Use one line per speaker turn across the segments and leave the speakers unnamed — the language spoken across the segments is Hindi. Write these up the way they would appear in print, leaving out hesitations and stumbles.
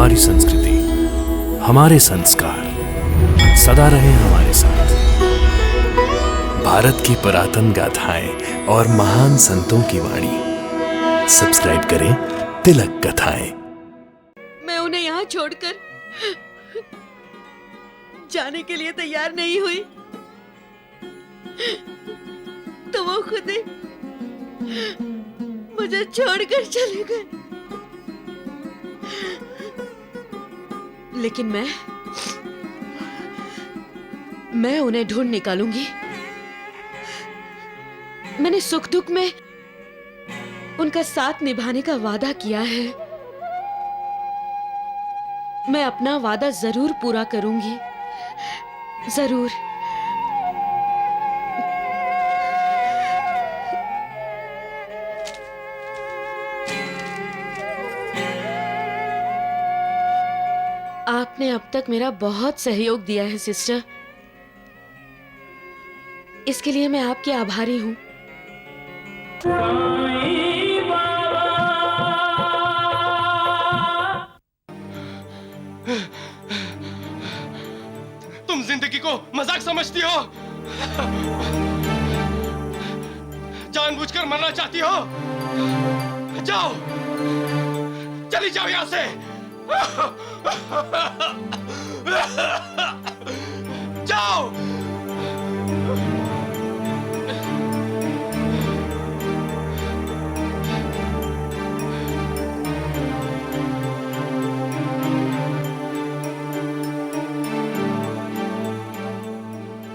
हमारी संस्कृति, हमारे संस्कार सदा रहे हमारे साथ। भारत की पुरातन गाथाएं और महान संतों की वाणी। सब्सक्राइब करें तिलक कथाएं।
मैं उन्हें यहाँ छोड़कर जाने के लिए तैयार नहीं हुई तो वो खुद ही मुझे छोड़कर चले गए। लेकिन मैं उन्हें ढूंढ निकालूंगी। मैंने सुख दुख में उनका साथ निभाने का वादा किया है। मैं अपना वादा जरूर पूरा करूंगी, जरूर। आपने अब तक मेरा बहुत सहयोग दिया है सिस्टर। इसके लिए मैं आपकी आभारी हूं।
तुम जिंदगी को मजाक समझती हो? जानबूझकर मरना चाहती हो? जाओ, चली जाओ यहां से। जाओ।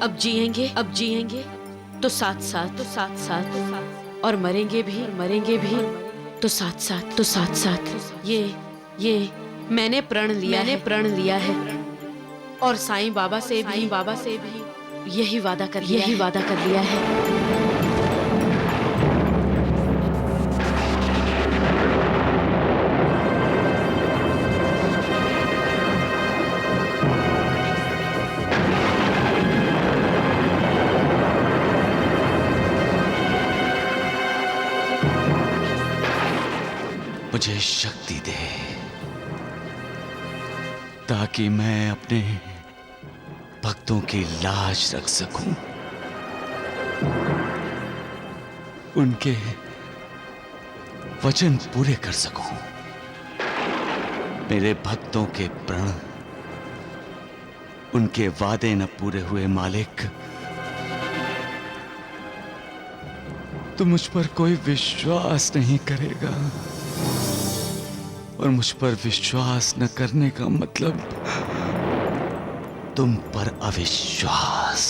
अब जिएंगे तो साथ साथ और मरेंगे भी तो साथ साथ। ये मैंने प्रण लिया है और साईं बाबा से भी यही वादा कर लिया है।
मुझे शक्ति दे ताकि मैं अपने भक्तों की लाज रख सकूं, उनके वचन पूरे कर सकूं। मेरे भक्तों के प्रण, उनके वादे न पूरे हुए मालिक, तो मुझ पर कोई विश्वास नहीं करेगा। और मुझ पर विश्वास न करने का मतलब तुम पर अविश्वास।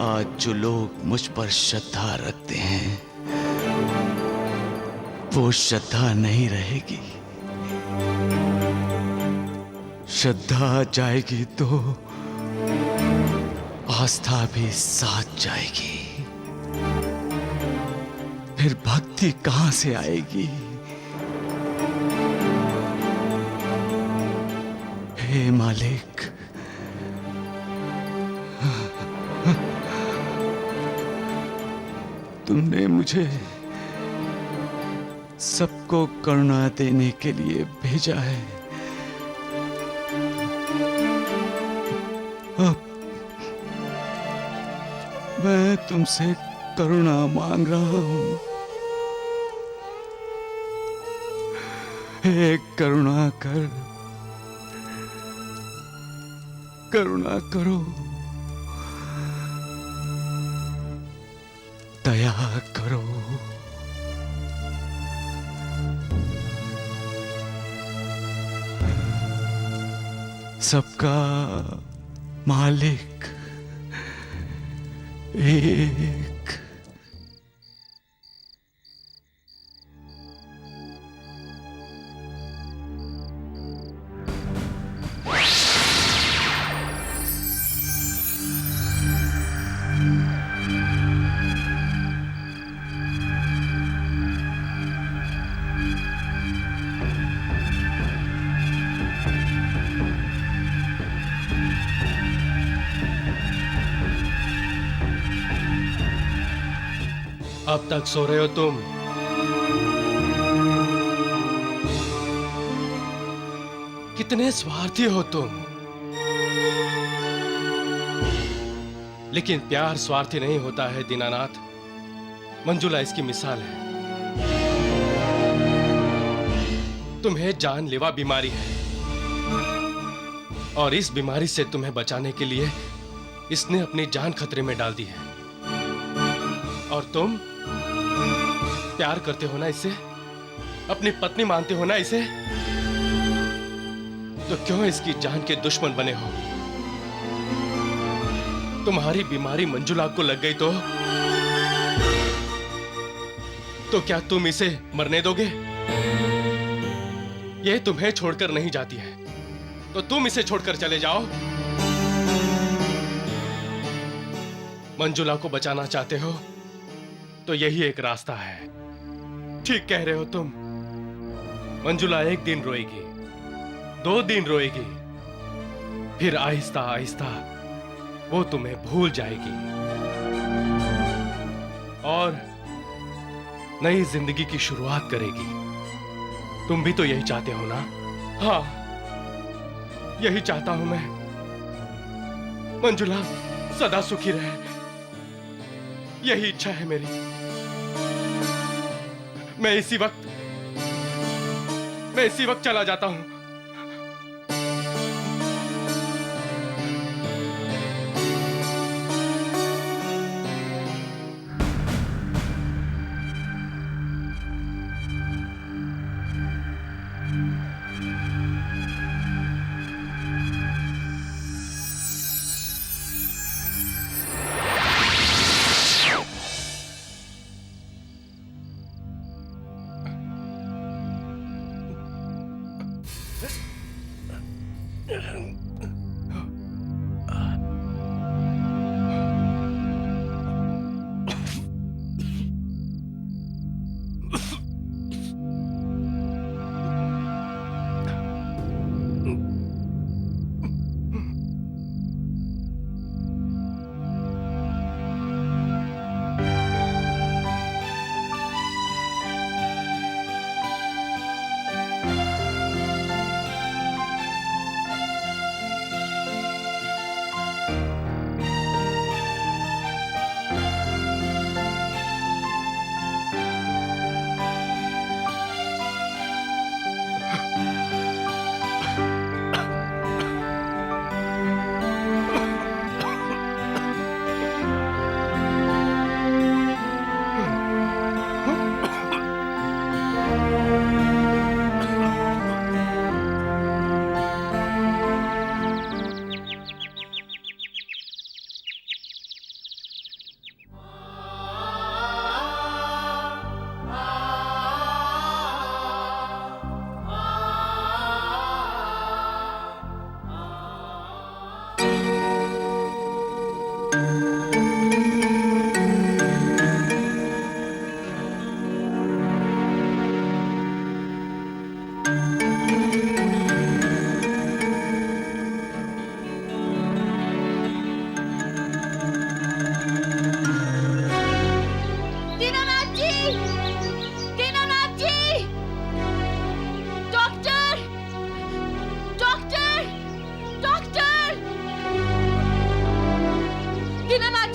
आज जो लोग मुझ पर श्रद्धा रखते हैं वो श्रद्धा नहीं रहेगी। श्रद्धा जाएगी तो आस्था भी साथ जाएगी। फिर भक्ति कहां से आएगी? हे मालिक, तुमने मुझे सबको करुणा देने के लिए भेजा है। अब मैं तुमसे करुणा मांग रहा हूं। हे करुणा कर, करुणा करो, दया करो। सबका मालिक एक।
अब तक सो रहे हो तुम? कितने स्वार्थी हो तुम। लेकिन प्यार स्वार्थी नहीं होता है दीनानाथ। मंजुला इसकी मिसाल है। तुम्हें जानलेवा बीमारी है और इस बीमारी से तुम्हें बचाने के लिए इसने अपनी जान खतरे में डाल दी है। और तुम प्यार करते हो ना इससे, अपनी पत्नी मानते हो ना इसे, तो क्यों इसकी जान के दुश्मन बने हो? तुम्हारी बीमारी मंजुला को लग गई तो क्या तुम इसे मरने दोगे? ये तुम्हें छोड़कर नहीं जाती है, तो तुम इसे छोड़कर चले जाओ। मंजुला को बचाना चाहते हो तो यही एक रास्ता है। ठीक कह रहे हो तुम। मंजुला एक दिन रोएगी, 2 दिन रोएगी, फिर आहिस्ता आहिस्ता वो तुम्हें भूल जाएगी और नई जिंदगी की शुरुआत करेगी। तुम भी तो यही चाहते हो ना? हाँ, यही चाहता हूं मैं। मंजुला सदा सुखी रहे, यही इच्छा है मेरी। मैं इसी वक्त चला जाता हूं।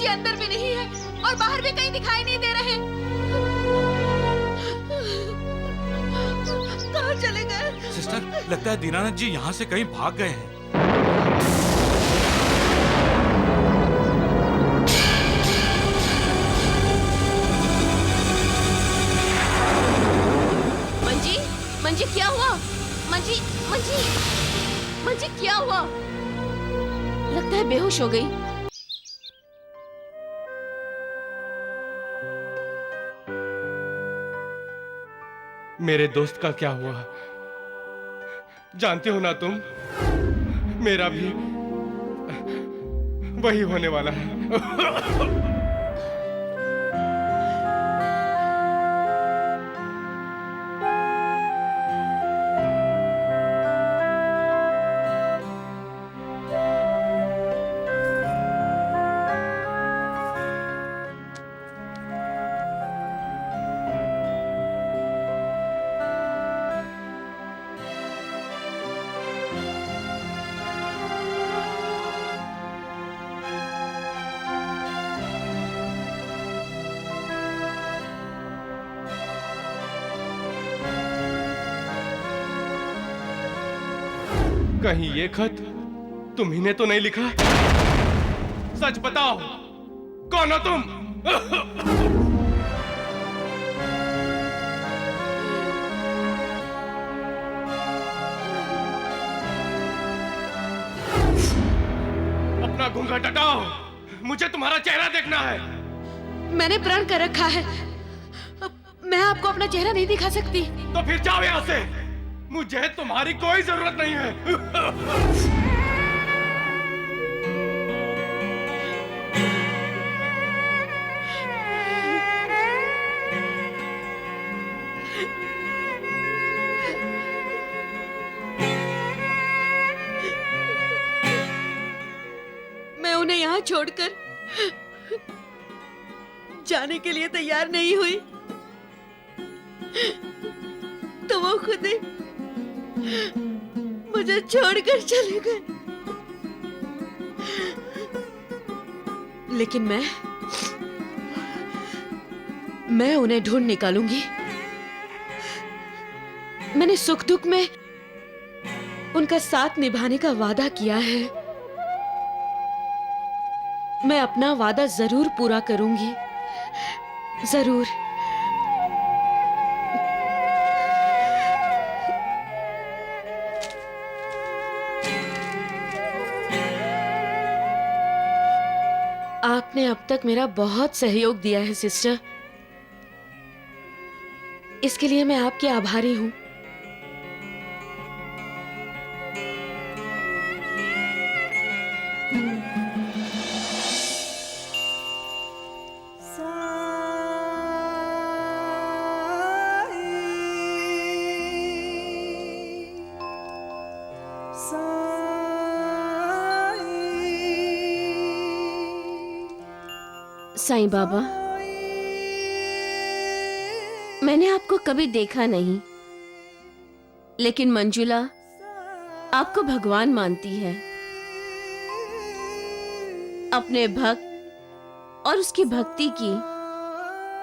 अंदर भी नहीं है और बाहर भी कहीं दिखाई नहीं दे रहे। कहाँ चले गए?
सिस्टर, लगता है दीनानाथ जी यहाँ से कहीं भाग गए हैं।
मंजी, मंजी क्या हुआ? मंजी, मंजी, मंजी क्या हुआ? लगता है बेहोश हो गई।
मेरे दोस्त का क्या हुआ जानते हो ना तुम? मेरा भी वही होने वाला है। कहीं ये खत तुम्ही ने तो नहीं लिखा? सच बताओ, कौन हो तुम? अपना घूंघट हटाओ, मुझे तुम्हारा चेहरा देखना है।
मैंने प्रण कर रखा है, मैं आपको अपना चेहरा नहीं दिखा सकती।
तो फिर जाओ यहां से, मुझे तुम्हारी कोई जरूरत नहीं है।
मैं उन्हें यहाँ छोड़कर जाने के लिए तैयार नहीं हुई तो वो खुद ही मुझे छोड़कर चले गए। लेकिन मैं उन्हें ढूंढ निकालूंगी। मैंने सुख दुख में उनका साथ निभाने का वादा किया है। मैं अपना वादा जरूर पूरा करूंगी, जरूर। आपने अब तक मेरा बहुत सहयोग दिया है सिस्टर, इसके लिए मैं आपकी आभारी हूं। साईं बाबा, मैंने आपको कभी देखा नहीं, लेकिन मंजुला आपको भगवान मानती है। अपने भक्त और उसकी भक्ति की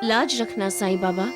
लाज रखना साईं बाबा।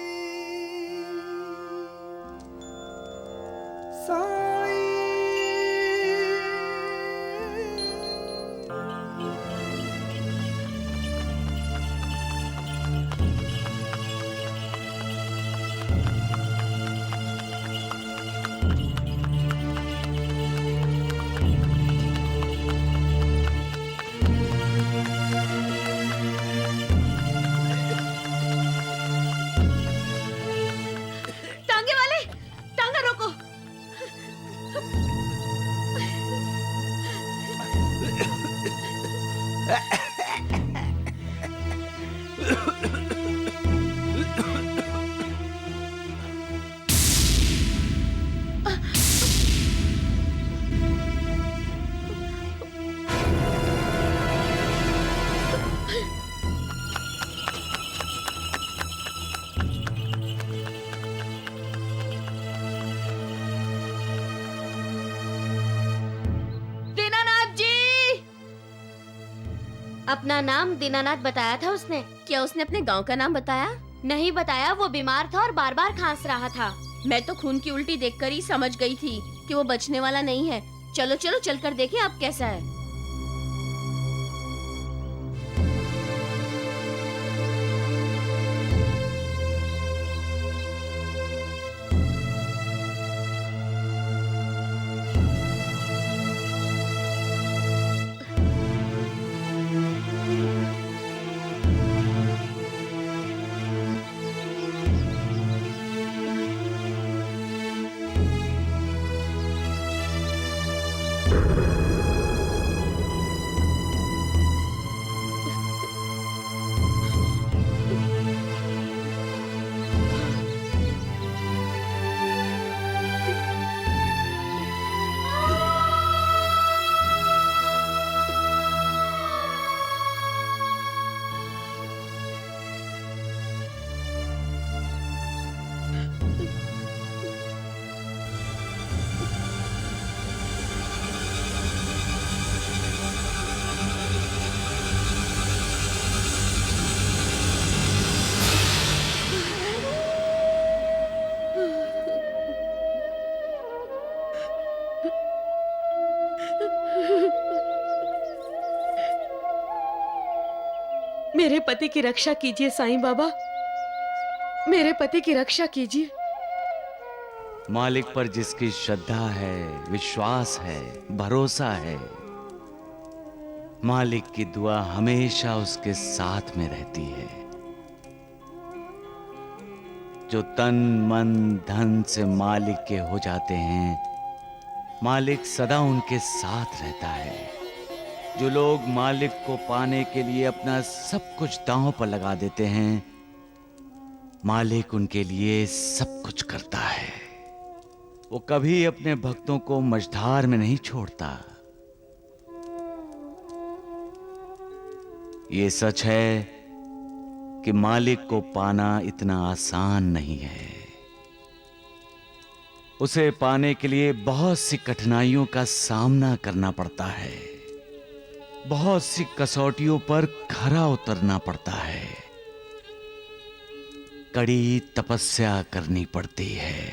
अपना नाम दीनानाथ बताया था उसने।
क्या उसने अपने गांव का नाम बताया?
नहीं बताया, वो बीमार था और बार बार खांस रहा था।
मैं तो खून की उल्टी देखकर ही समझ गई थी कि वो बचने वाला नहीं है। चलो चलो चलकर देखें अब कैसा है। मेरे पति की रक्षा कीजिए साईं बाबा, मेरे पति की रक्षा कीजिए।
मालिक पर जिसकी श्रद्धा है, विश्वास है, भरोसा है, मालिक की दुआ हमेशा उसके साथ में रहती है। जो तन मन धन से मालिक के हो जाते हैं, मालिक सदा उनके साथ रहता है। जो लोग मालिक को पाने के लिए अपना सब कुछ दांव पर लगा देते हैं, मालिक उनके लिए सब कुछ करता है। वो कभी अपने भक्तों को मझधार में नहीं छोड़ता। ये सच है कि मालिक को पाना इतना आसान नहीं है। उसे पाने के लिए बहुत सी कठिनाइयों का सामना करना पड़ता है, बहुत सी कसौटियों पर खरा उतरना पड़ता है, कड़ी तपस्या करनी पड़ती है।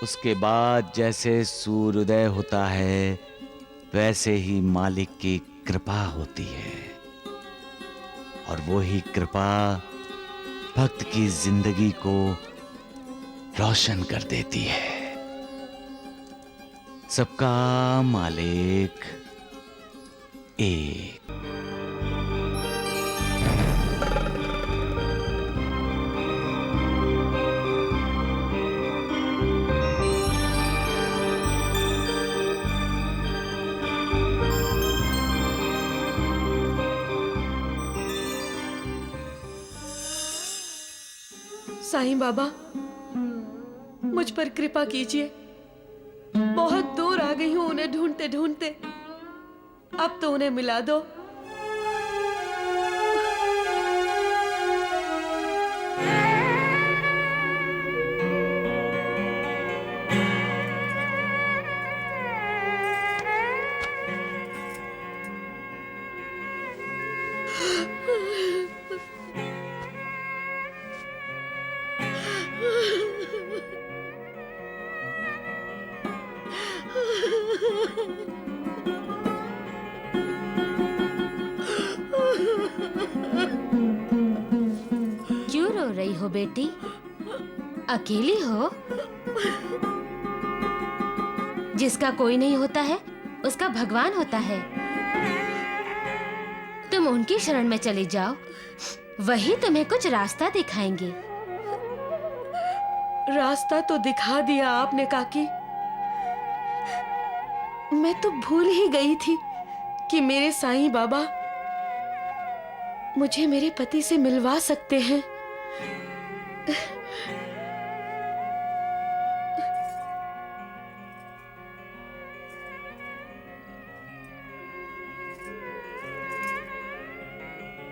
उसके बाद जैसे सूर्योदय होता है, वैसे ही मालिक की कृपा होती है, और वो ही कृपा भक्त की जिंदगी को रोशन कर देती है। सबका मालिक एक।
साईं बाबा, मुझ पर कृपा कीजिए। बहुत दूर आ गई हूं उन्हें ढूंढते ढूंढते, अब तो उन्हें मिला दो।
क्यों रो रही हो बेटी? अकेली हो? जिसका कोई नहीं होता है, उसका भगवान होता है। तुम उनकी शरण में चली जाओ, वही तुम्हें कुछ रास्ता दिखाएंगे।
रास्ता तो दिखा दिया आपने काकी। मैं तो भूल ही गई थी कि मेरे साईं बाबा मुझे मेरे पति से मिलवा सकते हैं।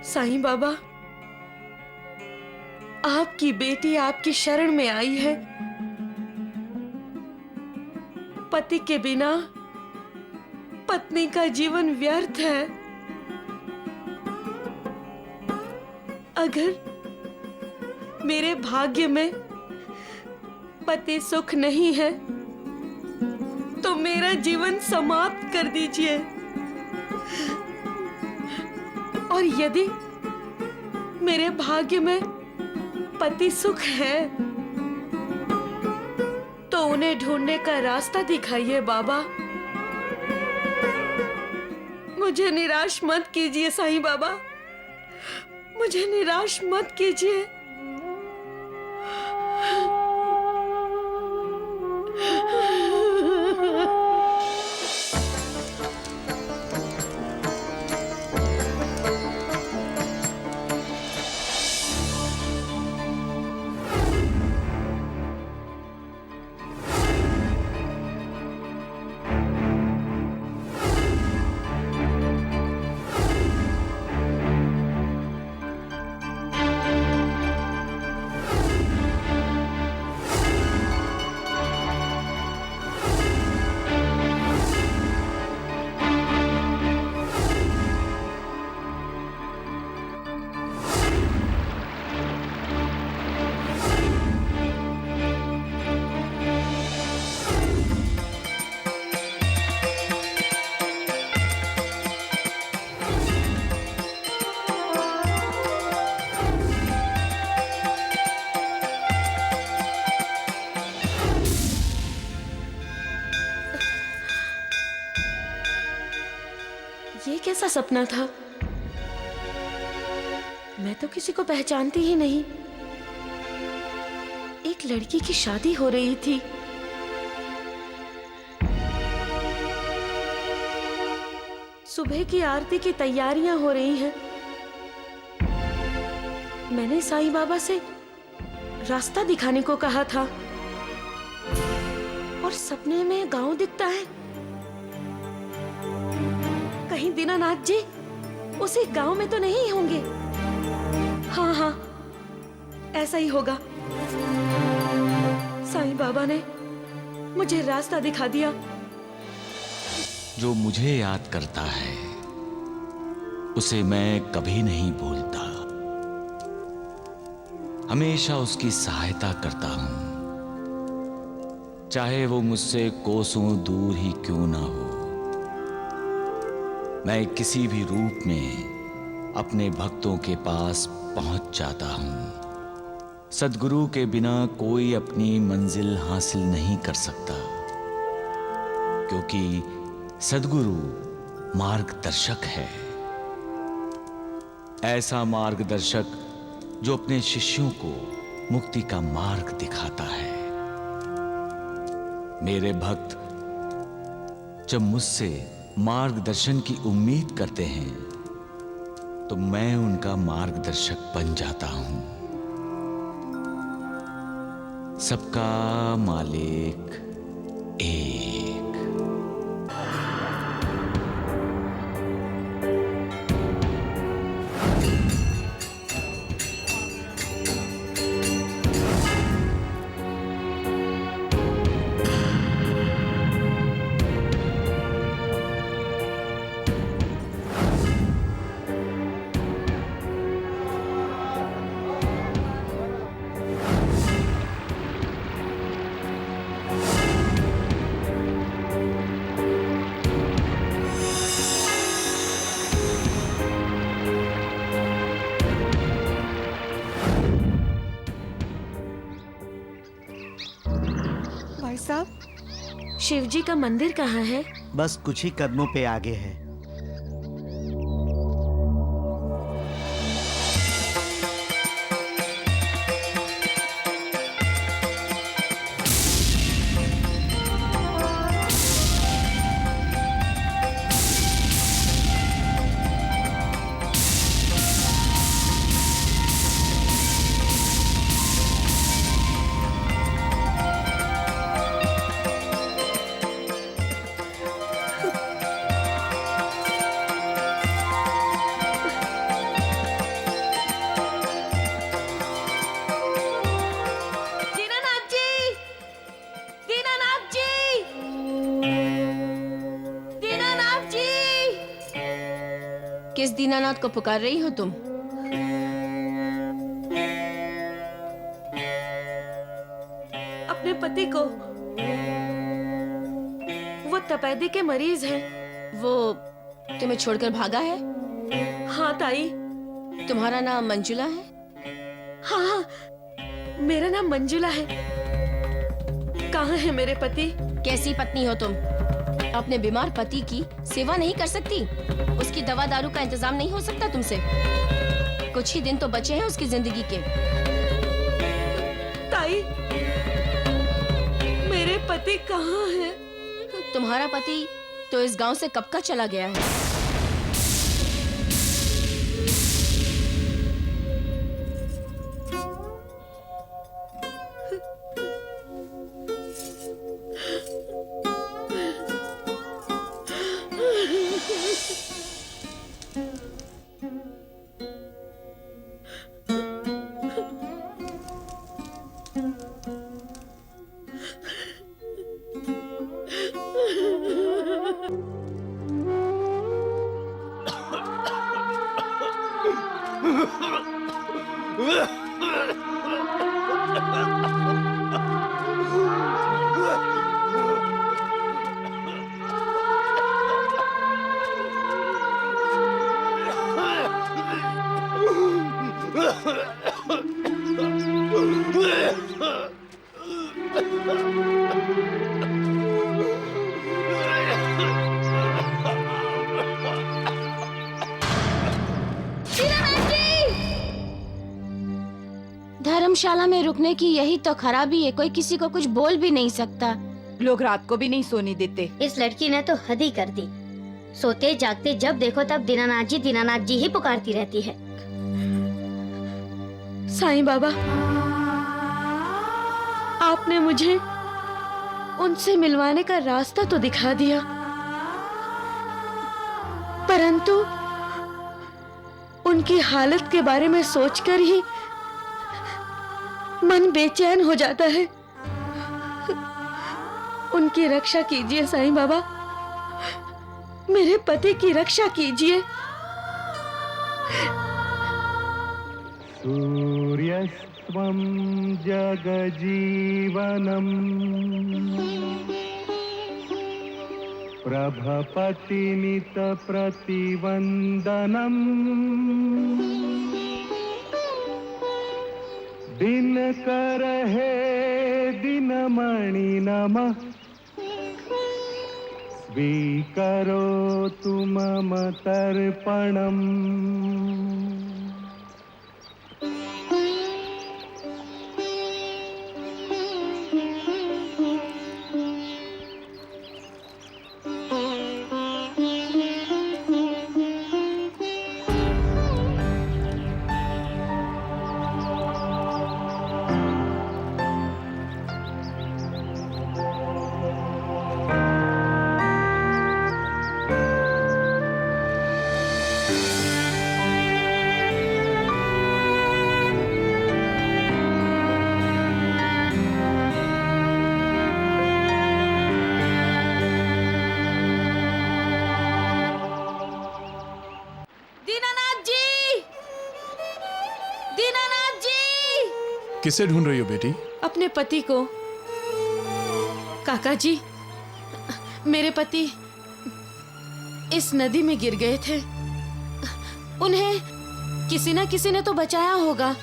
साईं बाबा, आपकी बेटी आपकी शरण में आई है। पति के बिना पत्नी का जीवन व्यर्थ है। अगर मेरे भाग्य में पति सुख नहीं है, तो मेरा जीवन समाप्त कर दीजिए। और यदि मेरे भाग्य में पति सुख है, तो उन्हें ढूंढने का रास्ता दिखाइए बाबा। मुझे निराश मत कीजिए साईं बाबा, मुझे निराश मत कीजिए। कैसा सपना था? मैं तो किसी को पहचानती ही नहीं। एक लड़की की शादी हो रही थी। सुबह की आरती की तैयारियां हो रही हैं। मैंने साईं बाबा से रास्ता दिखाने को कहा था और सपने में गांव दिखता है। कहीं दीनानाथ जी उसी गांव में तो नहीं होंगे? हाँ हाँ, ऐसा ही होगा। साईं बाबा ने मुझे रास्ता दिखा दिया।
जो मुझे याद करता है उसे मैं कभी नहीं भूलता। हमेशा उसकी सहायता करता हूं, चाहे वो मुझसे कोसों दूर ही क्यों ना हो। मैं किसी भी रूप में अपने भक्तों के पास पहुंच जाता हूं। सद्गुरु के बिना कोई अपनी मंजिल हासिल नहीं कर सकता, क्योंकि सद्गुरु मार्गदर्शक है। ऐसा मार्गदर्शक जो अपने शिष्यों को मुक्ति का मार्ग दिखाता है। मेरे भक्त जब मुझसे मार्गदर्शन की उम्मीद करते हैं तो मैं उनका मार्गदर्शक बन जाता हूं। सबका मालिक एक।
भाई साहब, शिव जी का मंदिर कहाँ है?
बस कुछ ही कदमों पे आगे है।
किस दीनानाथ को पुकार रही हो तुम?
अपने पति को। वो तपेदी के मरीज हैं।
वो तुम्हें छोड़कर भागा है?
हाँ ताई।
तुम्हारा नाम मंजुला है?
हाँ हाँ, मेरा नाम मंजुला है। कहाँ है मेरे पति?
कैसी पत्नी हो तुम? अपने बीमार पति की सेवा नहीं कर सकती? उसकी दवा दारू का इंतजाम नहीं हो सकता तुमसे? कुछ ही दिन तो बचे हैं उसकी जिंदगी के।
ताई, मेरे पति कहाँ हैं?
तुम्हारा पति तो इस गांव से कब का चला गया है। धर्मशाला में रुकने की यही तो खराबी है, कोई किसी को कुछ बोल भी नहीं सकता।
लोग रात को भी नहीं सोने देते।
इस लड़की ने तो हद ही कर दी। सोते जागते जब देखो तब दीनानाथ जी ही पुकारती रहती है।
साईं बाबा, आपने मुझे उनसे मिलवाने का रास्ता तो दिखा दिया, परंतु उनकी हालत के बारे में सोचकर ही मन बेचैन हो जाता है। उनकी रक्षा कीजिए साईं बाबा, मेरे पति की रक्षा कीजिए।
सूर्यस्त्वं जगजीवनम् प्रभपतिनित प्रतिवंदनम् दिनकर हे दिनमणि नमः स्वीकरोतु मम तर्पणम्।
किसे ढूंढ रही हो बेटी?
अपने पति को। काका जी, मेरे पति इस नदी में गिर गए थे। उन्हें किसी न किसी ने तो बचाया होगा,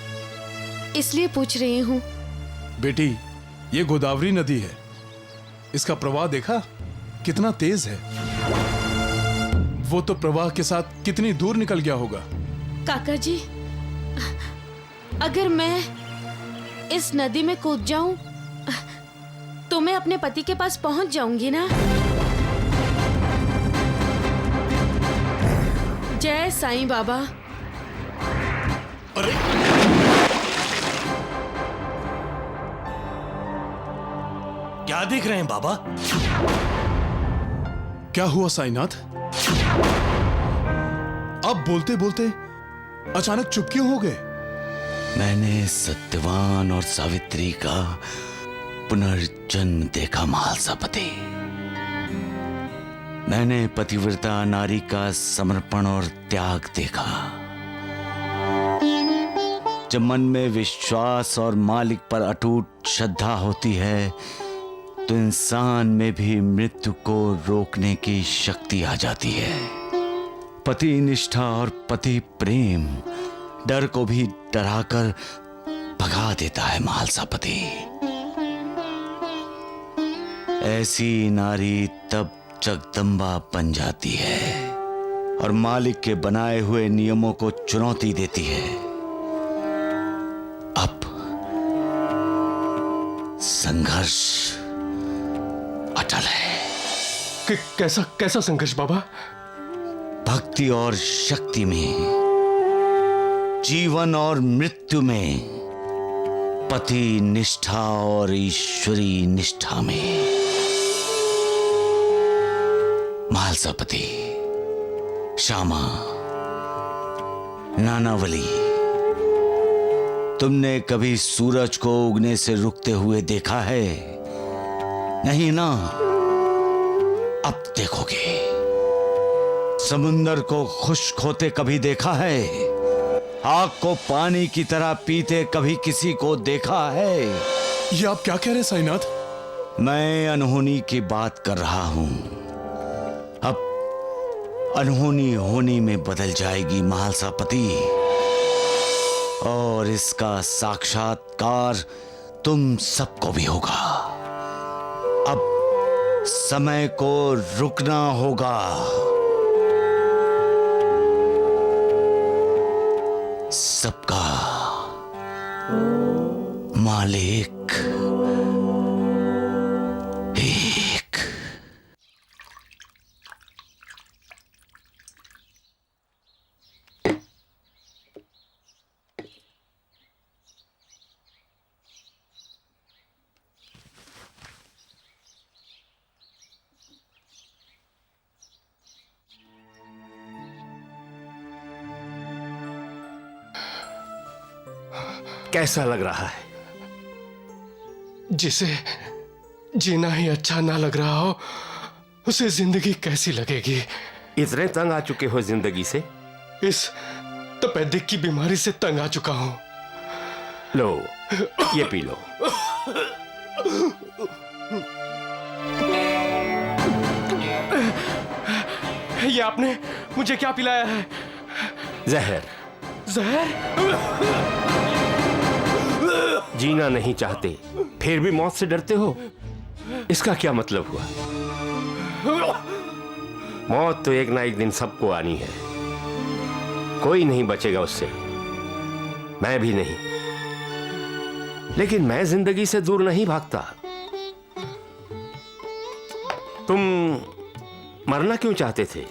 इसलिए पूछ रही हूँ।
बेटी, ये गोदावरी नदी है। इसका प्रवाह देखा कितना तेज है। वो तो प्रवाह के साथ कितनी दूर निकल गया होगा।
काका जी, अगर मैं इस नदी में कूद जाऊं तो मैं अपने पति के पास पहुंच जाऊंगी ना। जय साईं बाबा।
अरे
क्या देख रहे हैं बाबा?
क्या हुआ साईनाथ? अब बोलते बोलते अचानक चुप क्यों हो गए?
मैंने सत्यवान और सावित्री का पुनर्जन्म देखा महालसापति। मैंने पतिव्रता नारी का समर्पण और त्याग देखा। जब मन में विश्वास और मालिक पर अटूट श्रद्धा होती है तो इंसान में भी मृत्यु को रोकने की शक्ति आ जाती है। पति निष्ठा और पति प्रेम डर को भी डराकर भगा देता है महालसापति। ऐसी नारी तब जगदम्बा बन जाती है और मालिक के बनाए हुए नियमों को चुनौती देती है। अब संघर्ष अटल है।
कैसा कैसा संघर्ष बाबा?
भक्ति और शक्ति में, जीवन और मृत्यु में, पति निष्ठा और ईश्वरी निष्ठा में। महालसापति, श्यामा, नानावली, तुमने कभी सूरज को उगने से रुकते हुए देखा है? नहीं ना? अब देखोगे। समुंदर को खुश्क होते कभी देखा है? आग को पानी की तरह पीते कभी किसी को देखा है?
ये आप क्या कह रहे हैं साईनाथ?
मैं अनहोनी की बात कर रहा हूं। अब अनहोनी होनी में बदल जाएगी महालसापति, और इसका साक्षात्कार तुम सबको भी होगा। अब समय को रुकना होगा। सबका मालिक एक।
कैसा लग रहा है?
जिसे जीना ही अच्छा ना लग रहा हो, उसे जिंदगी कैसी लगेगी?
इतने तंग आ चुके हो जिंदगी से?
इस तपेदिक की बीमारी से तंग आ चुका हूं।
लो, ये पी लो।
ये आपने मुझे क्या पिलाया है?
जहर।
जहर?
जीना नहीं चाहते, फिर भी मौत से डरते हो? इसका क्या मतलब हुआ? मौत तो एक ना एक दिन सबको आनी है। कोई नहीं बचेगा उससे, मैं भी नहीं। लेकिन मैं जिंदगी से दूर नहीं भागता। तुम मरना क्यों चाहते थे?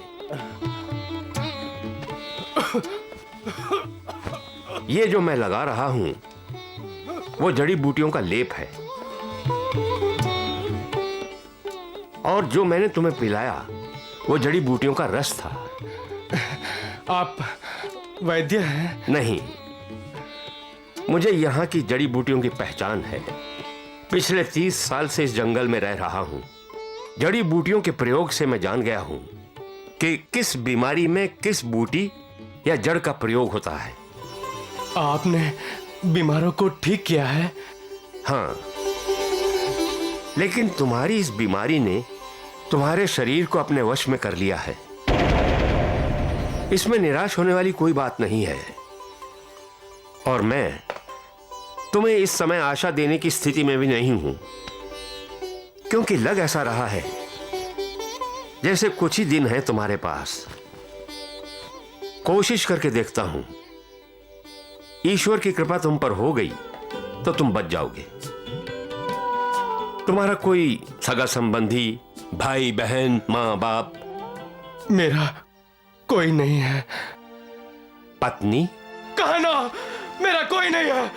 ये जो मैं लगा रहा हूं, वो जड़ी बूटियों का लेप है। और जो मैंने तुम्हें पिलाया, वो जड़ी बूटियों का रस था।
आप वैद्य हैं?
नहीं, मुझे यहाँ की जड़ी बूटियों की पहचान है। पिछले 30 साल से इस जंगल में रह रहा हूँ। जड़ी बूटियों के प्रयोग से मैं जान गया हूँ कि किस बीमारी में किस बूटी या जड़ का प्रयोग होता है।
आपने बीमारों को ठीक किया है?
हाँ, लेकिन तुम्हारी इस बीमारी ने तुम्हारे शरीर को अपने वश में कर लिया है। इसमें निराश होने वाली कोई बात नहीं है। और मैं तुम्हें इस समय आशा देने की स्थिति में भी नहीं हूं, क्योंकि लग ऐसा रहा है जैसे कुछ ही दिन है तुम्हारे पास। कोशिश करके देखता हूं, ईश्वर की कृपा तुम पर हो गई तो तुम बच जाओगे। तुम्हारा कोई सगा संबंधी, भाई बहन, मां बाप?
मेरा कोई नहीं है।
पत्नी?
कहा ना, मेरा कोई नहीं है।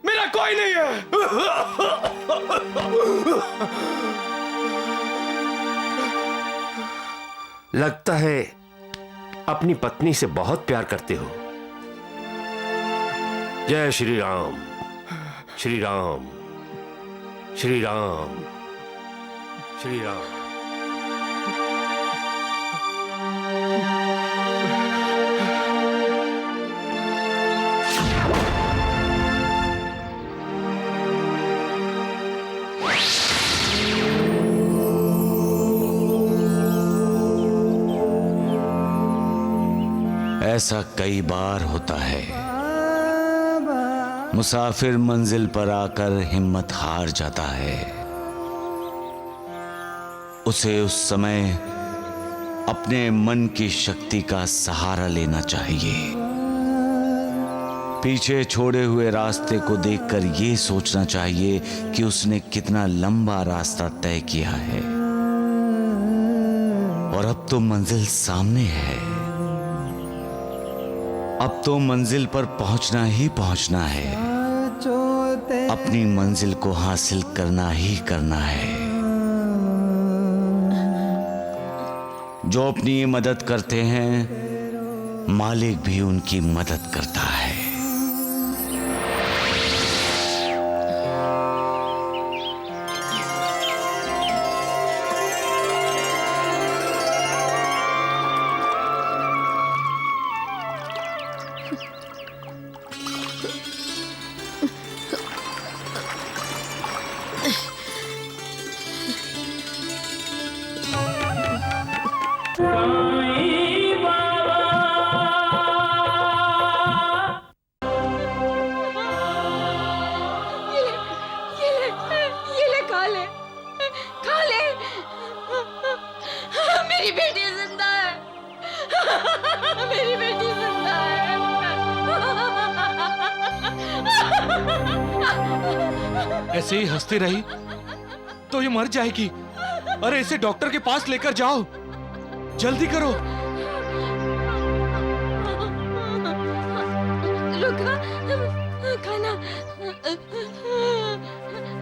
मेरा कोई नहीं है।
लगता है अपनी पत्नी से बहुत प्यार करते हो। जय श्री राम, श्री राम, श्री राम, श्री राम।
ऐसा कई बार होता है। मुसाफिर मंजिल पर आकर हिम्मत हार जाता है। उसे उस समय अपने मन की शक्ति का सहारा लेना चाहिए। पीछे छोड़े हुए रास्ते को देखकर यह सोचना चाहिए कि उसने कितना लंबा रास्ता तय किया है और अब तो मंजिल सामने है। अब तो मंजिल पर पहुंचना ही पहुंचना है। अपनी मंजिल को हासिल करना ही करना है। जो अपनी मदद करते हैं, मालिक भी उनकी मदद करता है।
ऐसे ही हंसती रही तो ये मर जाएगी। अरे इसे डॉक्टर के पास लेकर जाओ, जल्दी करो।
रुका, खाना,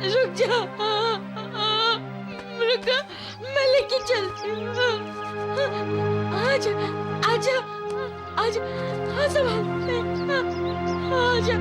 रुक जा, रुका, मैं लेके चलती हूँ। आजा, आजा, आजा, आजा, आजा।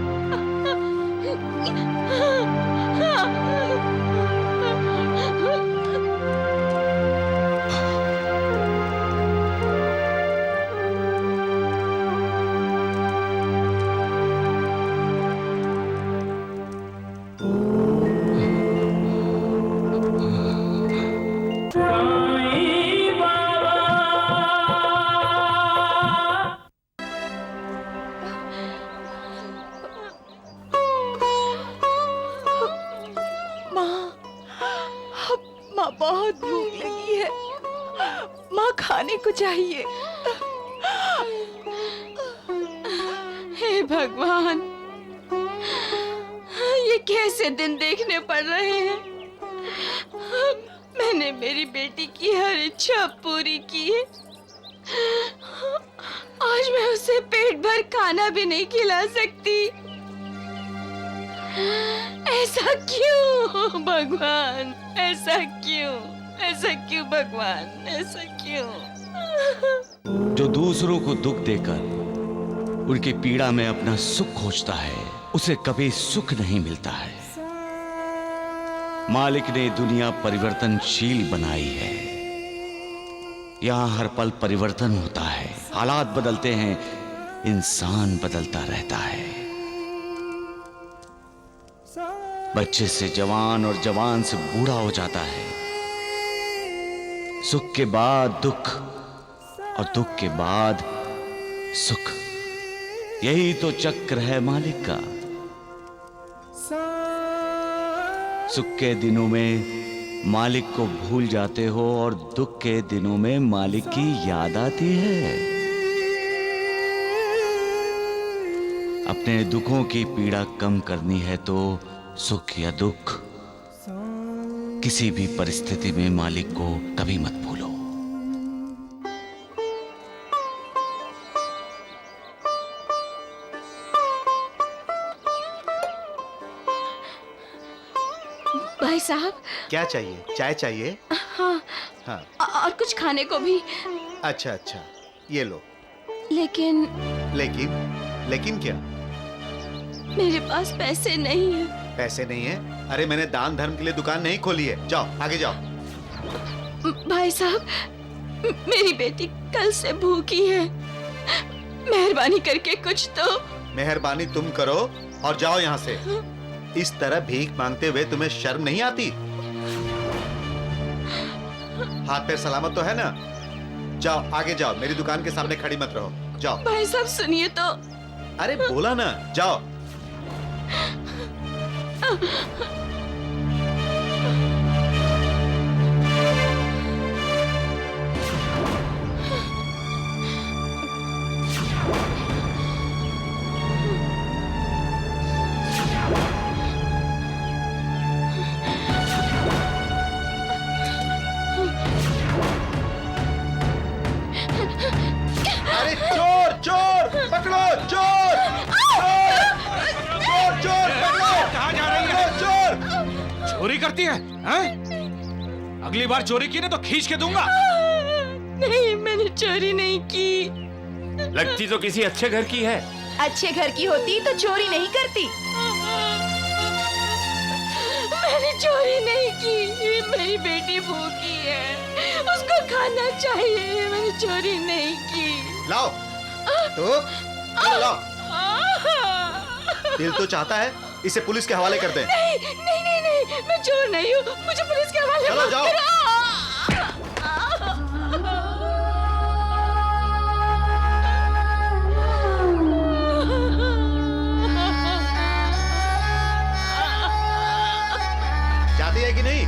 माँ बहुत भूख लगी है, माँ खाने को चाहिए।
हे भगवान, ये कैसे दिन देखने पड़ रहे हैं। मैंने मेरी बेटी की हर इच्छा पूरी की है, आज मैं उसे पेट भर खाना भी नहीं खिला सकती। ऐसा क्यों भगवान, ऐसा क्यों, ऐसा क्यों भगवान, ऐसा क्यों।
जो दूसरों को दुख देकर उनकी पीड़ा में अपना सुख खोजता है, उसे कभी सुख नहीं मिलता है। मालिक ने दुनिया परिवर्तनशील बनाई है। यहां हर पल परिवर्तन होता है, हालात बदलते हैं, इंसान बदलता रहता है। बच्चे से जवान और जवान से बूढ़ा हो जाता है। सुख के बाद दुख और दुख के बाद सुख, यही तो चक्र है मालिक का। सुख के दिनों में मालिक को भूल जाते हो और दुख के दिनों में मालिक की याद आती है। अपने दुखों की पीड़ा कम करनी है तो सुख या दुख, किसी भी परिस्थिति में मालिक को कभी मत भूलो।
भाई साहब,
क्या चाहिए? चाय चाहिए?
हाँ,
हाँ।
और कुछ खाने को भी।
अच्छा अच्छा, ये लो।
लेकिन
लेकिन क्या?
मेरे पास पैसे नहीं है।
पैसे नहीं है? अरे मैंने दान धर्म के लिए दुकान नहीं खोली है। जाओ आगे जाओ।
भाई साहब, मेरी बेटी कल से भूखी है, मेहरबानी करके कुछ तो।
मेहरबानी तुम करो और जाओ यहाँ से। इस तरह भीख मांगते हुए तुम्हें शर्म नहीं आती? हाथ पैर सलामत तो है ना? जाओ आगे जाओ, मेरी दुकान के सामने खड़ी मत रहो। जाओ।
भाई साहब सुनिए तो।
अरे बोला ना, जाओ। अरे चोर चोर पकड़ो, चोर चोर चोर पकड़ो।
कहाँ जा रही है?
चोर
चोरी करती है, हैं? अगली बार चोरी की ना तो खींच के दूंगा।
नहीं, मैंने चोरी नहीं की।
लगती तो किसी अच्छे घर की है।
अच्छे घर की होती तो चोरी नहीं करती।
मैंने चोरी नहीं की, मेरी बेटी भूखी है, उसको खाना चाहिए। मैंने चोरी नहीं की।
लाओ तो लाओ। दिल तो चाहता है इसे पुलिस के हवाले कर दें।
नहीं नहीं नहीं नहीं, मैं चोर नहीं हूँ, मुझे पुलिस के हवाले
चलो
मत
जाओ।
करो।
जाती है कि नहीं?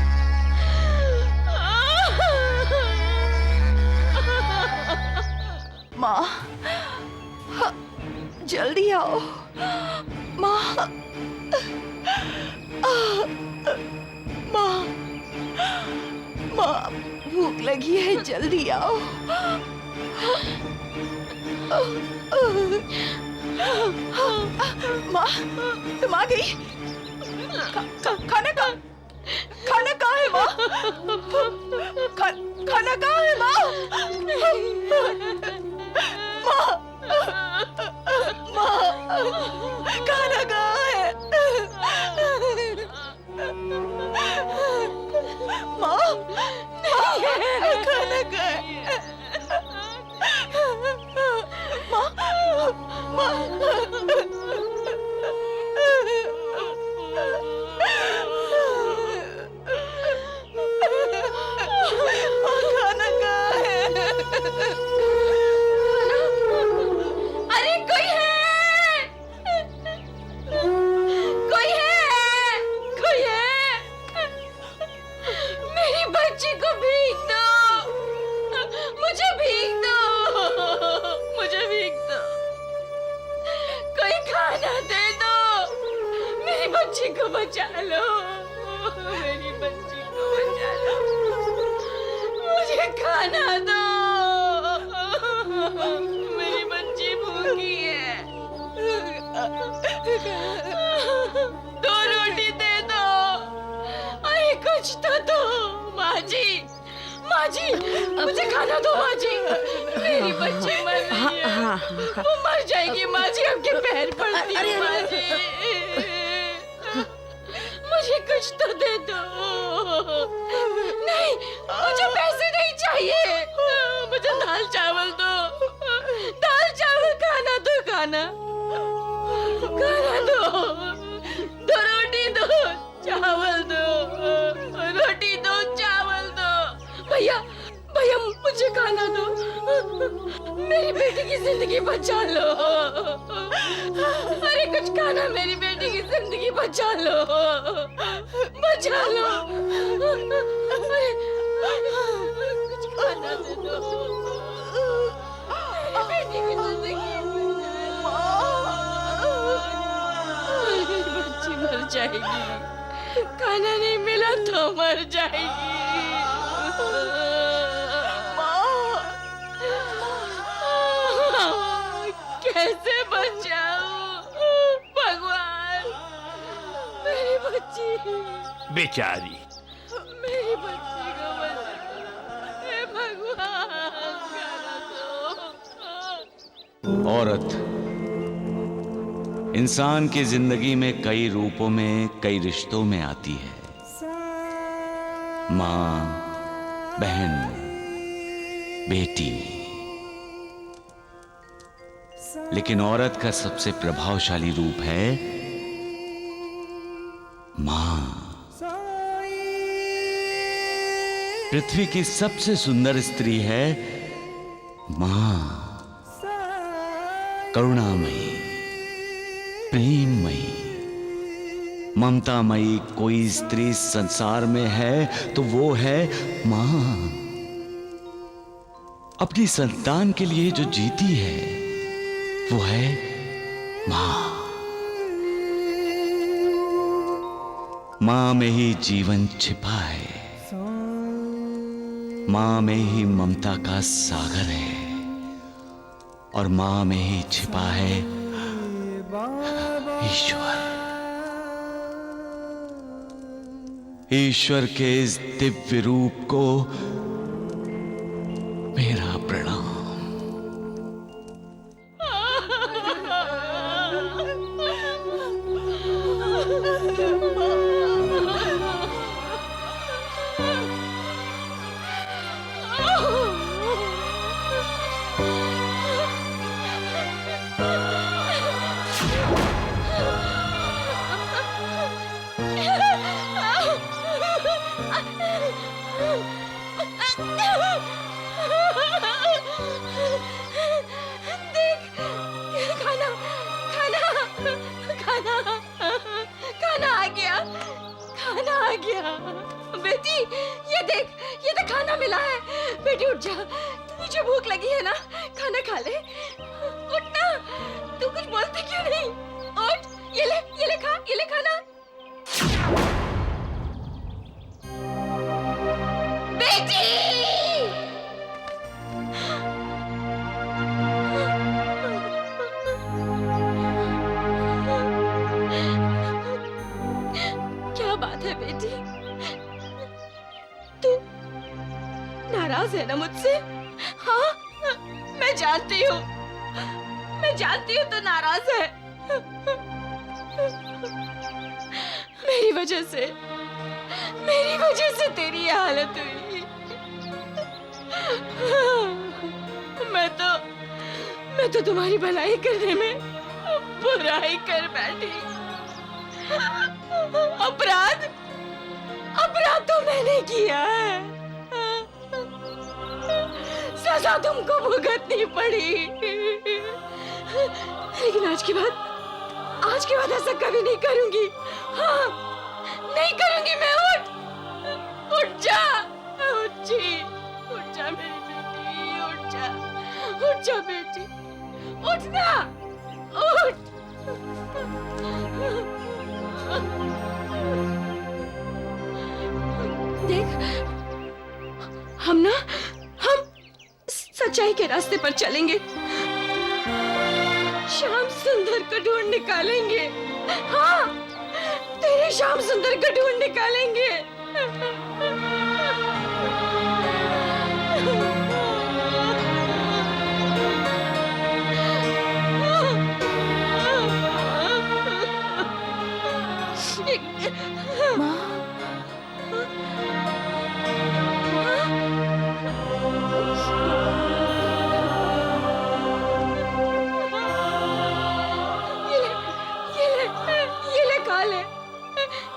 माँ, जल्दी आओ। माँ, माँ, माँ भूख लगी है, जल्दी आओ। माँ, तुम आ गई? खाना कहाँ है माँ? खाना कहाँ है माँ? माँ, खाना कहाँ है? माँ, खाना कहाँ है? खाना कहाँ है?
अरे कोई है, कोई है, कोई है। मेरी बच्ची को भीख दो, मुझे भीख दो, मुझे भीख दो। कोई खाना दे दो, मेरी बच्ची को बचा लो, मेरी बच्ची को बचा लो, मुझे खाना दो, मेरी बच्ची भूखी है। 2 रोटी दे दो, अरे कुछ तो दो। माँ जी, माँ जी, मुझे खाना दो माँ जी, मेरी बच्ची मर रही है, वो मर जाएगी माँ जी, आपके पैर पड़ती है माँ जी, मुझे कुछ तो दे दो। नहीं, मुझे पैसे नहीं चाहिए, मुझे दाल चावल दो, दाल चावल खाना दो, खाना खाना दो, 2 रोटी दो, चावल दो, रोटी दो, चावल दो। भैया, भैया मुझे खाना दो, मेरी बेटी की जिंदगी बचा लो। अरे कुछ खाना, मेरी बेटी की जिंदगी बचा लो, बचा लो। अरे कुछ खाना दे दो, मेरी बेटी की जिंदगी। मेरी बच्ची मर जाएगी, खाना नहीं मिला तो मर जाएगी। कैसे बचाऊं भगवान, मेरी बच्ची,
बेचारी।
मेरी बच्ची को बचा, हे भगवान खाना दो।
औरत इंसान की जिंदगी में कई रूपों में, कई रिश्तों में आती है। माँ, बहन, बेटी। लेकिन औरत का सबसे प्रभावशाली रूप है मां। पृथ्वी की सबसे सुंदर स्त्री है मां, करुणामयी, प्रेममयी, ममतामयी। कोई स्त्री संसार में है तो वो है मां। अपनी संतान के लिए जो जीती है वो है मां। मां में ही जीवन छिपा है, मां में ही ममता का सागर है, और मां में ही छिपा है ईश्वर। ईश्वर के इस दिव्य रूप को मेरा प्रणाम।
बेटी, ये देख खाना मिला है। बेटी उठ जा, तुझे भूख लगी है ना, खाना खा ले। उठ ना, तू कुछ बोलती क्यों नहीं? उठ, ये ले खा, ये ले खाना। बेटी। क्या बात है बेटी, तू नाराज है ना मुझसे? हाँ, मैं जानती हूँ तो नाराज है। मेरी वजह से तेरी ये हालत हुई। मैं तो तुम्हारी भलाई करने में बुराई कर बैठी। अपराध तो मैंने किया है, सजा तुमको भुगतनी पड़ी। लेकिन आज के बाद ऐसा कभी नहीं करूंगी। हाँ, नहीं करूंगी मैं। उठ जा मेरी बेटी, उठ जा बेटी, उठ ना, उठ। देख, हम सच्चाई के रास्ते पर चलेंगे, श्याम सुंदर को ढूंढ निकालेंगे। हाँ, तेरे श्याम सुंदर को ढूंढ निकालेंगे।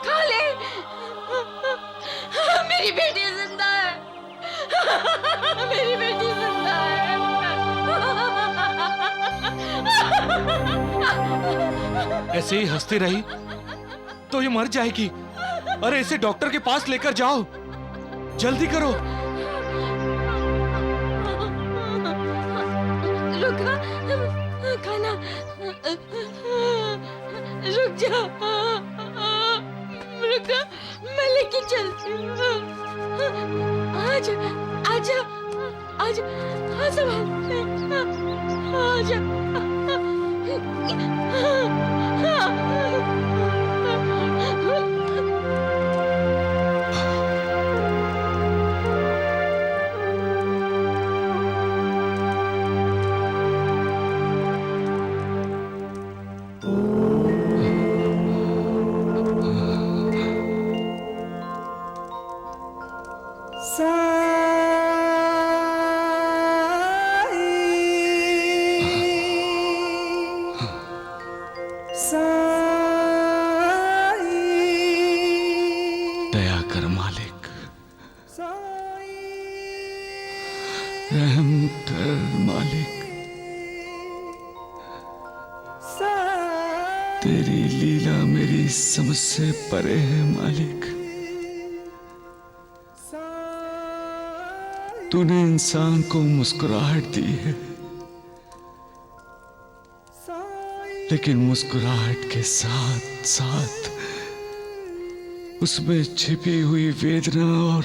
खा ले। मेरी बेटी जिंदा है। मेरी बेटी जिंदा है।
ऐसे ही हंसती रही तो ये मर जाएगी। अरे इसे डॉक्टर के पास लेकर जाओ, जल्दी करो।
रुका, खाना, रुक जा, रुका, मैं लेके चलती हूँ। आजा, आजा, आजा, आजा, आजा।
दया कर मालिक, रहम कर मालिक। तेरी लीला मेरी समझ से परे है मालिक। तूने इंसान को मुस्कुराहट दी है, लेकिन मुस्कुराहट के साथ साथ उसमें छिपी हुई वेदना और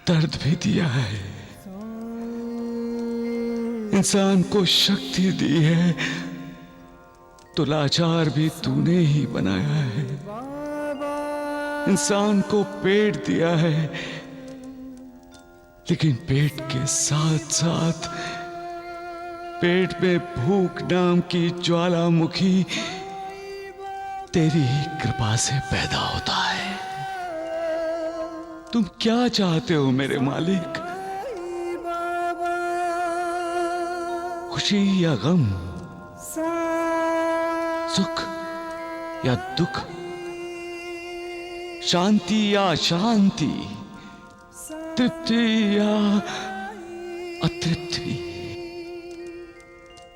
दर्द भी दिया है। इंसान को शक्ति दी है तो लाचार भी तूने ही बनाया है। इंसान को पेट दिया है, लेकिन पेट के साथ साथ पेट में भूख नाम की ज्वालामुखी तेरी ही कृपा से पैदा होता है। तुम क्या चाहते हो मेरे मालिक? खुशी या गम, सुख या दुख, शांति या अशांति, तृप्ति या अतृप्ति?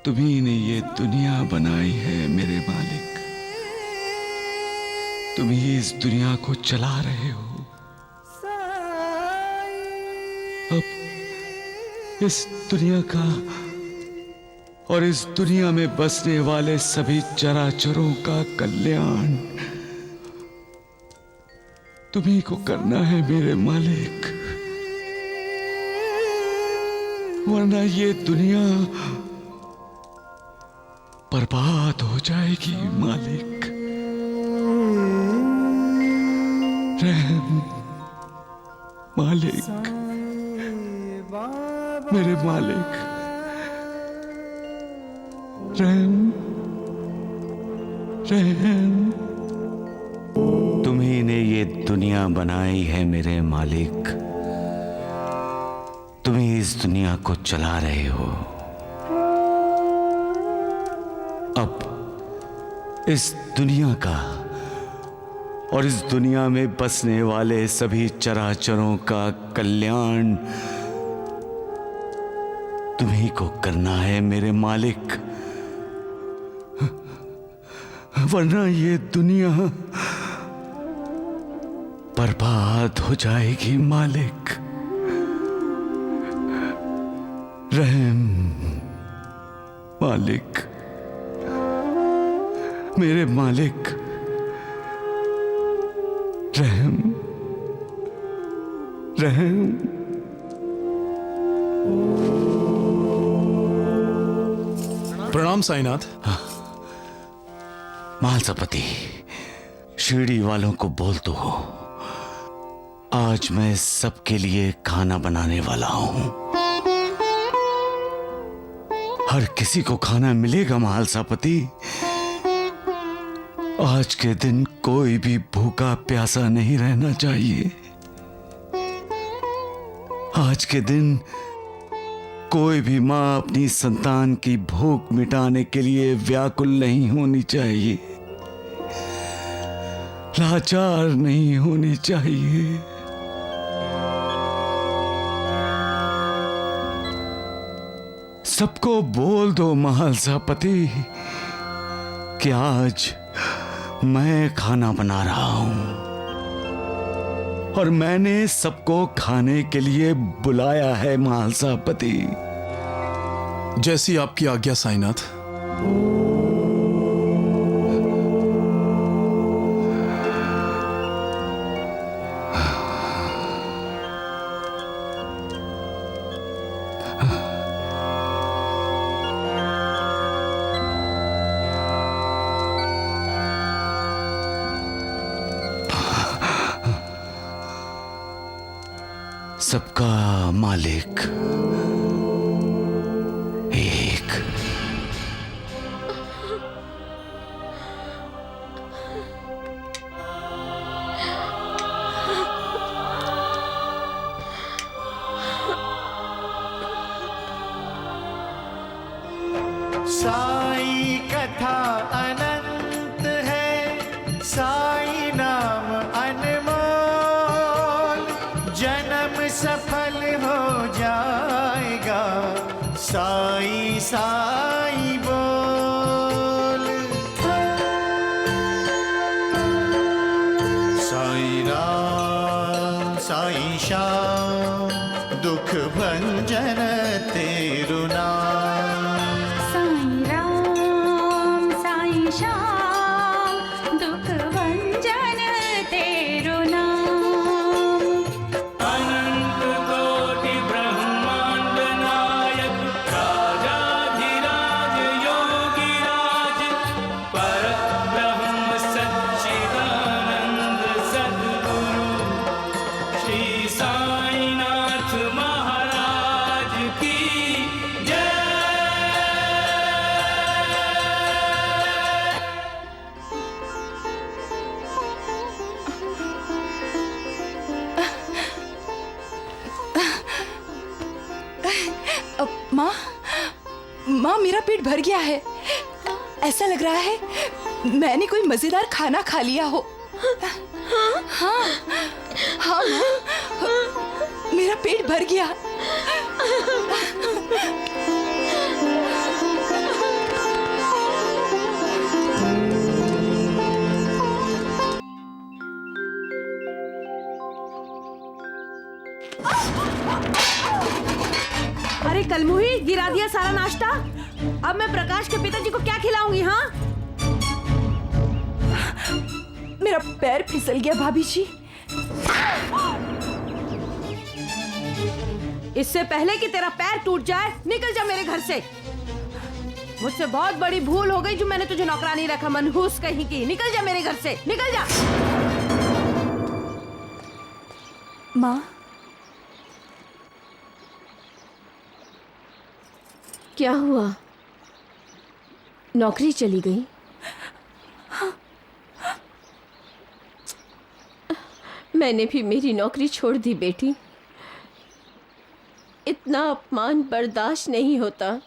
तुम्ही ने ये दुनिया बनाई है मेरे मालिक। तुम ही इस दुनिया को चला रहे हो। अब इस दुनिया का और इस दुनिया में बसने वाले सभी चराचरों का कल्याण तुम्ही को करना है मेरे मालिक।
वरना ये दुनिया बर्बाद हो जाएगी मालिक। रहम मालिक, मेरे मालिक, रहम रहम।
तुम्ही ने ये दुनिया बनाई है मेरे मालिक, तुम ही इस दुनिया को चला रहे हो। अब इस दुनिया का और इस दुनिया में बसने वाले सभी चराचरों का कल्याण तुम्ही को करना है मेरे मालिक, वरना ये दुनिया बर्बाद हो जाएगी मालिक। रहम मालिक, मेरे मालिक, रहम रहम।
प्रणाम साईनाथ।
महालसापति, शिरडी वालों को बोल दो आज मैं सबके लिए खाना बनाने वाला हूं। हर किसी को खाना मिलेगा महालसापति। आज के दिन कोई भी भूखा प्यासा नहीं रहना चाहिए। आज के दिन कोई भी मां अपनी संतान की भूख मिटाने के लिए व्याकुल नहीं होनी चाहिए, लाचार नहीं होनी चाहिए। सबको बोल दो महालसापति कि आज मैं खाना बना रहा हूं और मैंने सबको खाने के लिए बुलाया है महालसापति।
जैसी आपकी आज्ञा साईनाथ।
सबका मालिक एक।
साई कथा अनंत है, साई नाम अनमोल, जन्म सफल हो जाएगा, साई साई बोल। साई राम साई श्याम, दुख भंजन तेरु नाम।
साई राम साई श्याम, दुख भंजन तेरो नाम।
अनंत कोटि ब्रह्मांड नायक, राजाधिराज योगिराज, परब्रह्म सच्चिदानंद सद्गुरु श्री साईनाथ महाराज की जय।
माँ, माँ मेरा पेट भर गया है। ऐसा लग रहा है मैंने कोई मजेदार खाना खा लिया हो। हाँ हाँ माँ, मेरा पेट भर गया।
अरे कलमुही, गिरा दिया सारा नाश्ता। अब मैं प्रकाश के पिताजी को क्या खिलाऊंगी? हाँ,
मेरा पैर फिसल गया भाभी जी।
इससे पहले कि तेरा पैर टूट जाए निकल जा मेरे घर से। मुझसे बहुत बड़ी भूल हो गई जो मैंने तुझे नौकरानी रखा, मनहूस कहीं की। निकल जा मेरे घर से, निकल जा।
माँ,
क्या हुआ? नौकरी चली गई? मैंने भी मेरी नौकरी छोड़ दी बेटी। इतना अपमान बर्दाश्त नहीं होता।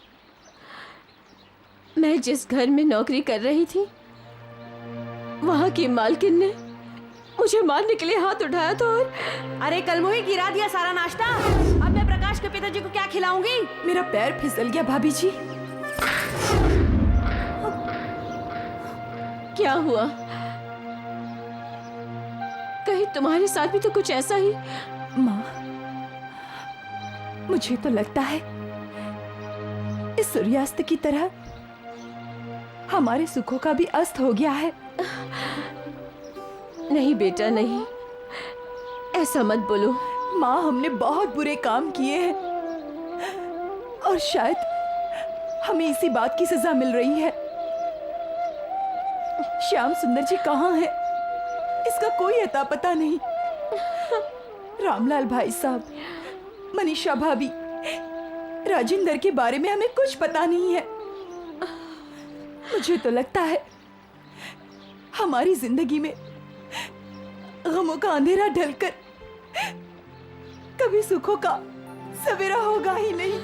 मैं जिस घर में नौकरी कर रही थी वहां की मालकिन ने मुझे मारने के लिए हाथ उठाया था और
अरे कल मुझे गिरा दिया सारा नाश्ता। अब मैं प्रकाश के पिताजी को क्या खिलाऊंगी?
मेरा पैर फिसल गया भाभी जी।
क्या हुआ? कहीं तुम्हारे साथ भी तो कुछ ऐसा ही?
माँ, मुझे तो लगता है इस सूर्यास्त की तरह हमारे सुखों का भी अस्त हो गया है।
नहीं बेटा, नहीं, ऐसा मत बोलो।
माँ, हमने बहुत बुरे काम किए हैं और शायद हमें इसी बात की सजा मिल रही है। श्याम सुंदर जी कहाँ हैं? इसका कोई अता पता नहीं। रामलाल भाई साहब, मनीषा भाभी, राजेंद्र के बारे में हमें कुछ पता नहीं है। मुझे तो लगता है हमारी जिंदगी में गमों का अंधेरा ढलकर कभी सुखों का सवेरा होगा ही नहीं।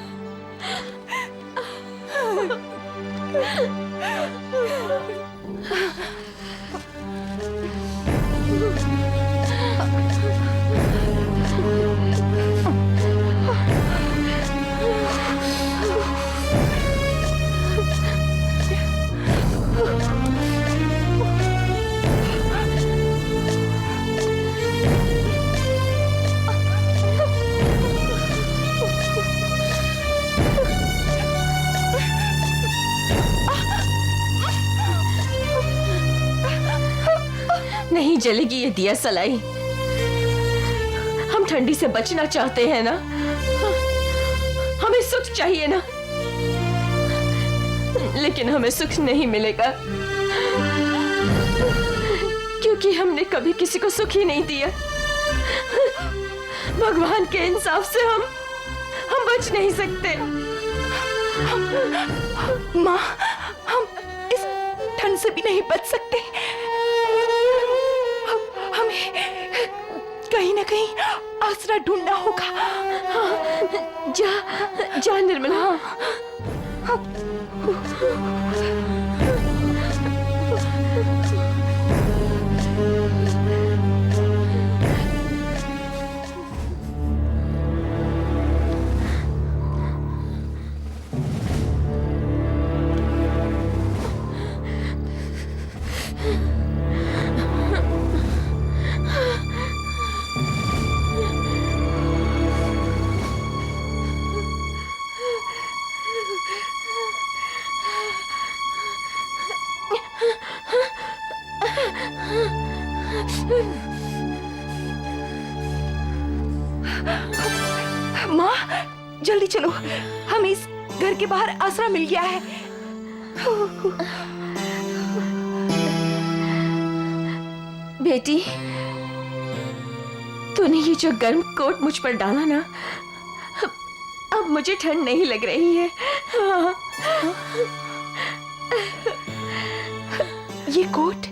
नहीं जलेगी ये दिया सलाई। हम ठंडी से बचना चाहते हैं ना, हमें सुख चाहिए ना, लेकिन हमें सुख नहीं मिलेगा क्योंकि हमने कभी किसी को सुख ही नहीं दिया। भगवान के इंसाफ से हम बच नहीं सकते।
माँ, हम इस ठंड से भी नहीं बच सकते। हमें कहीं ना कहीं आसरा ढूंढना होगा।
जा निर्मला।
माँ, जल्दी चलो, हमें इस घर के बाहर आसरा मिल गया है।
बेटी, तूने ये जो गर्म कोट मुझ पर डाला ना, अब मुझे ठंड नहीं लग रही है।
ये कोट,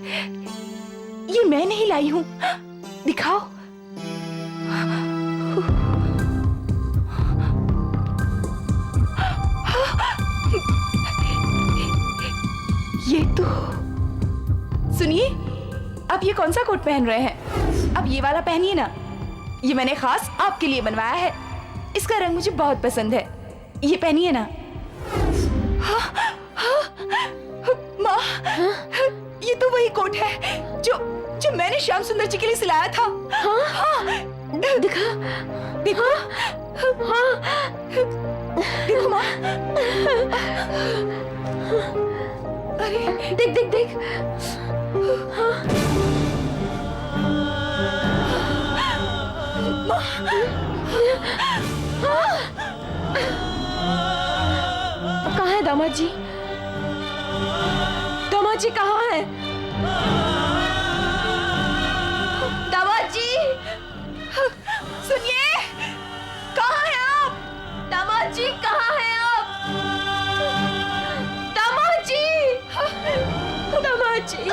ये मैं नहीं लाई हूँ। दिखाओ। ये तो, सुनिए, अब ये कौन सा कोट पहन रहे हैं? अब ये वाला पहनिए ना, ये मैंने खास आपके लिए बनवाया है। इसका रंग मुझे बहुत पसंद है, ये पहनिए ना। माँ, ये तो वही कोट है जो मैंने श्याम सुंदर जी के लिए सिलाया था। हाँ,
दिखा,
देखो। हाँ, देखो माँ। अरे,
देख देख देख।
माँ,
कहाँ है दामाद जी? दामाद जी कहाँ है? दामाद जी, सुनिए, कहाँ हैं आप? दामाद जी कहाँ हैं आप? दामाद जी, दामाद जी।